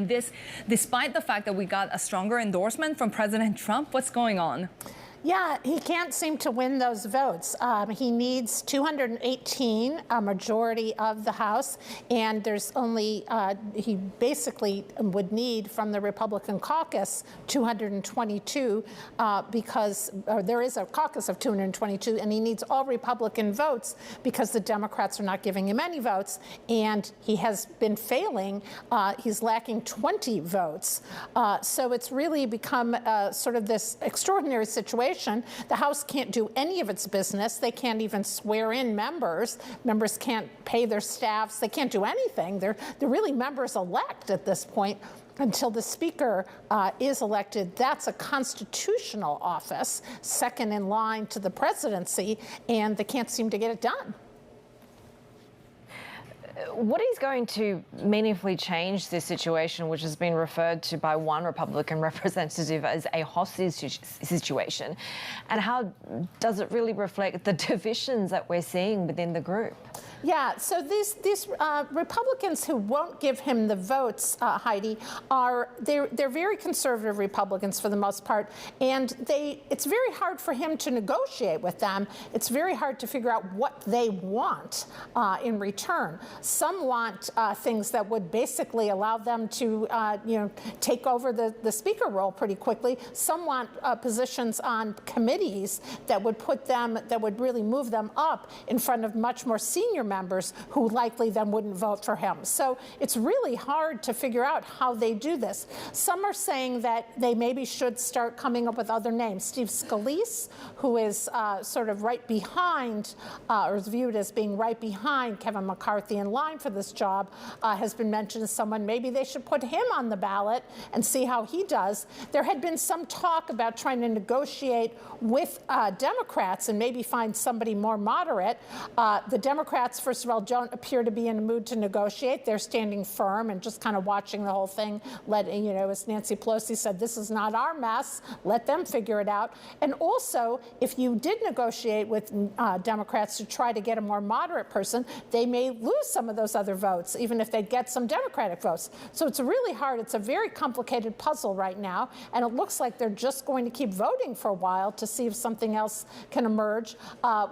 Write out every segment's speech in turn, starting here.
This, despite the fact that we got a stronger endorsement from President Trump. What's going on? Yeah, he can't seem to win those votes. He needs 218, a majority of the House, and there's only, he basically would need from the Republican caucus 222 because there is a caucus of 222, and he needs all Republican votes because the Democrats are not giving him any votes, and he has been failing. He's lacking 20 votes. So it's really become sort of this extraordinary situation. The House can't do any of its business. They can't even swear in members. Members can't pay their staffs. They can't do anything. They're really members-elect at this point until the Speaker is elected. That's a constitutional office, second in line to the presidency, and they can't seem to get it done. What is going to meaningfully change this situation, which has been referred to by one Republican representative as a hostage situation? And how does it really reflect the divisions that we're seeing within the group? Yeah, so these Republicans who won't give him the votes, Heidi, they're very conservative Republicans for the most part, and it's very hard for him to negotiate with them. It's very hard to figure out what they want in return. Some want things that would basically allow them to, take over the Speaker role pretty quickly. Some want positions on committees that would really move them up in front of much more senior members who likely then wouldn't vote for him. So it's really hard to figure out how they do this. Some are saying that they maybe should start coming up with other names. Steve Scalise, who is sort of right behind, or is viewed as being right behind Kevin McCarthy in line for this job, has been mentioned as someone maybe they should put him on the ballot and see how he does. There had been some talk about trying to negotiate with Democrats and maybe find somebody more moderate. The Democrats, first of all, don't appear to be in a mood to negotiate. They're standing firm and just kind of watching the whole thing. As Nancy Pelosi said, this is not our mess. Let them figure it out. And also, if you did negotiate with Democrats to try to get a more moderate person, they may lose some of those other votes, even if they get some Democratic votes. So it's really hard. It's a very complicated puzzle right now, and it looks like they're just going to keep voting for a while to see if something else can emerge.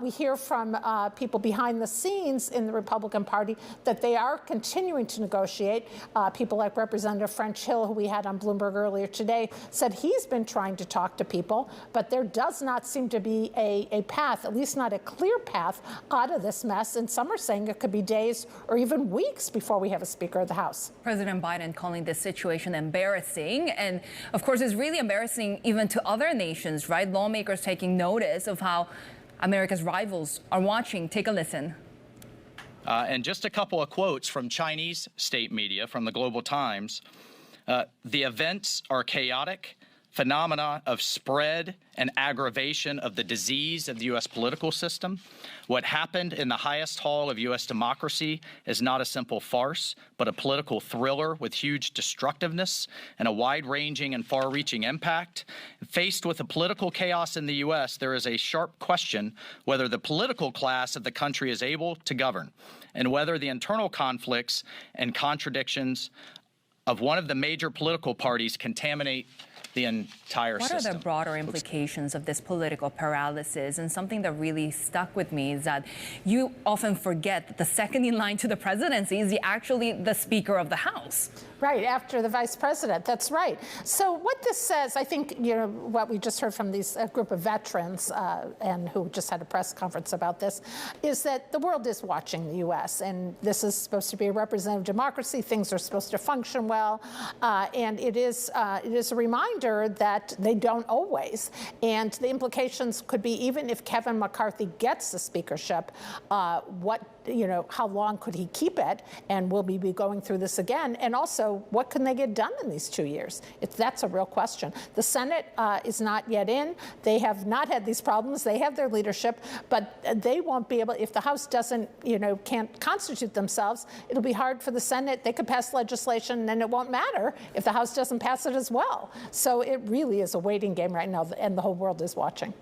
We hear from people behind the scenes in the Republican Party that they are continuing to negotiate. People like Representative French Hill, who we had on Bloomberg earlier today, said he's been trying to talk to people, but there does not seem to be a path, at least not a clear path, out of this mess. And some are saying it could be days or even weeks before we have a Speaker of the House. President Biden calling this situation embarrassing. And of course, it's really embarrassing even to other nations, right? Lawmakers taking notice of how America's rivals are watching. Take a listen. And just a couple of quotes from Chinese state media from the Global Times. The events are chaotic, phenomena of spread and aggravation of the disease of the U.S. political system. What happened in the highest hall of U.S. democracy is not a simple farce, but a political thriller with huge destructiveness and a wide-ranging and far-reaching impact. Faced with the political chaos in the U.S., there is a sharp question whether the political class of the country is able to govern, and whether the internal conflicts and contradictions of one of the major political parties contaminate the entire system. What are the broader implications of this political paralysis? And something that really stuck with me is that you often forget that the second in line to the presidency is actually the Speaker of the House. Right, after the vice president. That's right. So what this says, I think, what we just heard from these group of veterans and who just had a press conference about this, is that the world is watching the U.S. and this is supposed to be a representative democracy. Things are supposed to function well, and it is a reminder that they don't always. And the implications could be, even if Kevin McCarthy gets the speakership, how long could he keep it? And will we be going through this again? And also, what can they get done in these 2 years? That's a real question. The Senate is not yet in. They have not had these problems. They have their leadership, but they won't be able, if the House doesn't, can't constitute themselves, it'll be hard for the Senate. They could pass legislation, and it won't matter if the House doesn't pass it as well. So it really is a waiting game right now, and the whole world is watching.